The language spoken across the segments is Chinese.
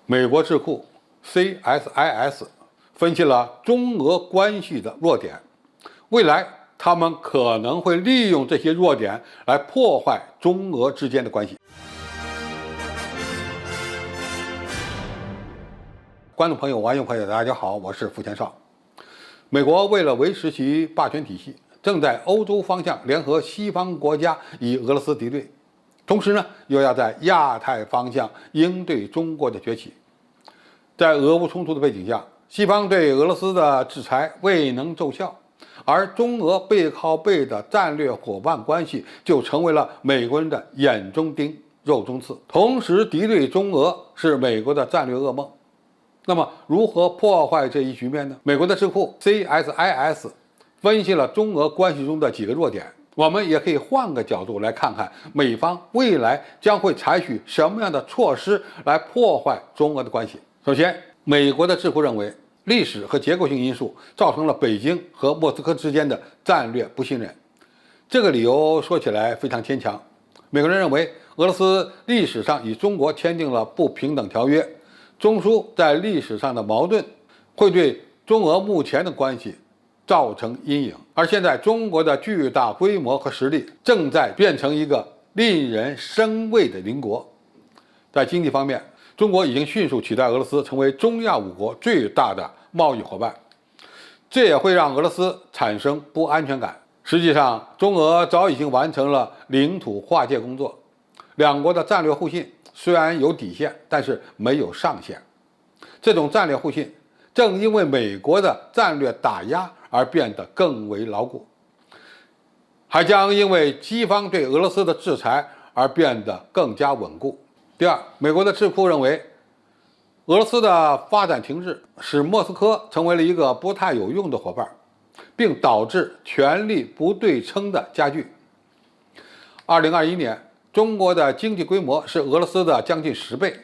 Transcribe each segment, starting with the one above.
美国智库 CSIS 分析了中俄关系的弱点，未来他们可能会利用这些弱点来破坏中俄之间的关系。观众朋友、网友朋友，大家好，我是付前少。美国为了维持其霸权体系，正在欧洲方向联合西方国家与俄罗斯敌对，同时呢，又要在亚太方向应对中国的崛起。在俄乌冲突的背景下，西方对俄罗斯的制裁未能奏效，而中俄背靠背的战略伙伴关系就成为了美国人的眼中钉、肉中刺。同时，敌对中俄是美国的战略噩梦。那么，如何破坏这一局面呢？美国的智库 CSIS 分析了中俄关系中的几个弱点。我们也可以换个角度来看看美方未来将会采取什么样的措施来破坏中俄的关系。首先，美国的智库认为，历史和结构性因素造成了北京和莫斯科之间的战略不信任。这个理由说起来非常牵强。美国人认为，俄罗斯历史上与中国签订了不平等条约，中苏在历史上的矛盾会对中俄目前的关系造成阴影，而现在中国的巨大规模和实力正在变成一个令人生畏的邻国。在经济方面，中国已经迅速取代俄罗斯成为中亚五国最大的贸易伙伴，这也会让俄罗斯产生不安全感。实际上，中俄早已经完成了领土划界工作，两国的战略互信虽然有底线，但是没有上限。这种战略互信正因为美国的战略打压而变得更为牢固，还将因为西方对俄罗斯的制裁而变得更加稳固。第二，美国的智库认为，俄罗斯的发展停滞使莫斯科成为了一个不太有用的伙伴，并导致权力不对称的加剧。2021年，中国的经济规模是俄罗斯的将近10倍。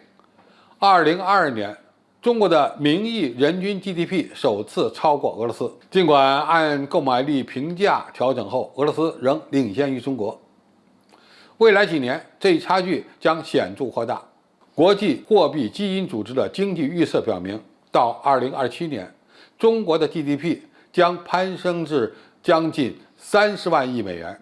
2022年，中国的名义人均 GDP 首次超过俄罗斯。尽管按购买力评价调整后，俄罗斯仍领先于中国。未来几年，这一差距将显著扩大。国际货币基金组织的经济预测表明，到2027年，中国的 GDP 将攀升至将近30万亿美元。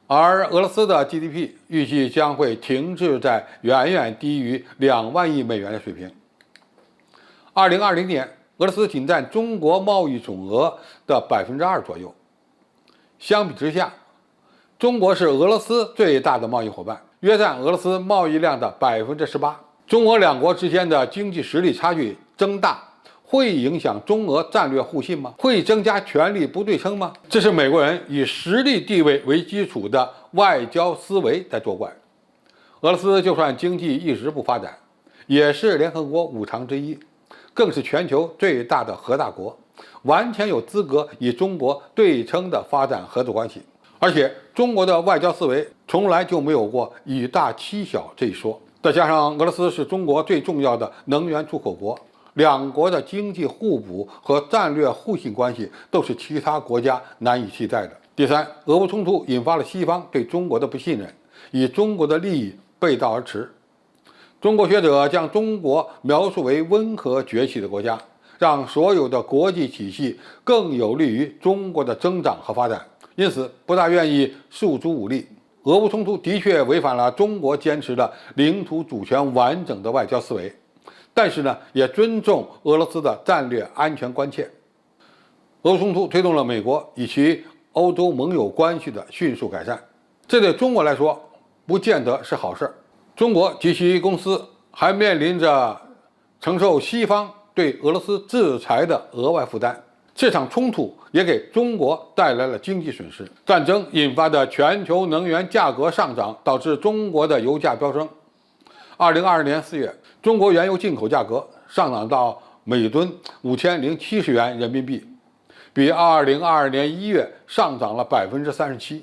而俄罗斯的 GDP 预计将会停滞在远远低于2万亿美元的水平。2020年，俄罗斯仅占中国贸易总额的2%左右。相比之下，中国是俄罗斯最大的贸易伙伴，约占俄罗斯贸易量的18%。中俄两国之间的经济实力差距增大，会影响中俄战略互信吗？会增加权力不对称吗？这是美国人以实力地位为基础的外交思维在作怪。俄罗斯就算经济一直不发展，也是联合国5常之一，更是全球最大的核大国，完全有资格与中国对称的发展合作关系。而且中国的外交思维从来就没有过以大欺小这一说。再加上俄罗斯是中国最重要的能源出口国，两国的经济互补和战略互信关系都是其他国家难以替代的。第三，俄乌冲突引发了西方对中国的不信任，与中国的利益背道而驰。中国学者将中国描述为温和崛起的国家，让所有的国际体系更有利于中国的增长和发展，因此不大愿意诉诸武力。俄乌冲突的确违反了中国坚持的领土主权完整的外交思维，但是呢，也尊重俄罗斯的战略安全关切。俄乌冲突推动了美国与其欧洲盟友关系的迅速改善，这对中国来说不见得是好事。中国及其公司还面临着承受西方对俄罗斯制裁的额外负担。这场冲突也给中国带来了经济损失。战争引发的全球能源价格上涨，导致中国的油价飙升。2022年4月，中国原油进口价格上涨到每吨5070元人民币，比2022年1月上涨了37%。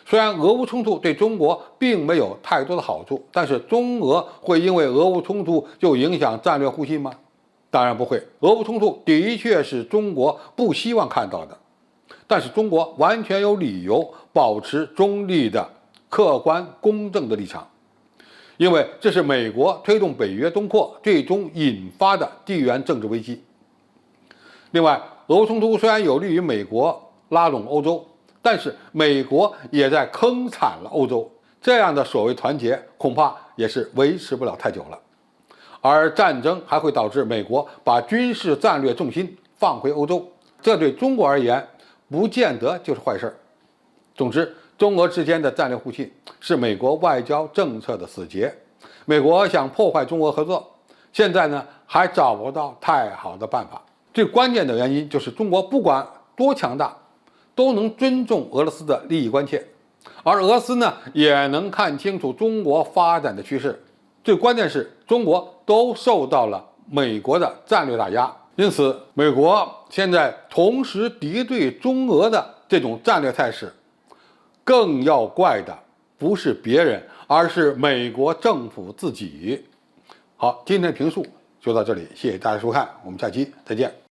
虽然俄乌冲突对中国并没有太多的好处，但是中俄会因为俄乌冲突就影响战略互信吗？当然不会。俄乌冲突的确是中国不希望看到的，但是中国完全有理由保持中立的、客观公正的立场。因为这是美国推动北约东扩最终引发的地缘政治危机。另外，俄乌冲突虽然有利于美国拉拢欧洲，但是美国也在坑惨了欧洲，这样的所谓团结恐怕也是维持不了太久了。而战争还会导致美国把军事战略重心放回欧洲，这对中国而言不见得就是坏事。总之，中俄之间的战略互信是美国外交政策的死结。美国想破坏中俄合作，现在呢还找不到太好的办法。最关键的原因就是中国不管多强大，都能尊重俄罗斯的利益关切，而俄罗斯呢也能看清楚中国发展的趋势。最关键是中国都受到了美国的战略打压，因此美国现在同时敌对中俄的这种战略态势，更要怪的不是别人，而是美国政府自己。好，今天的评述就到这里，谢谢大家收看，我们下期再见。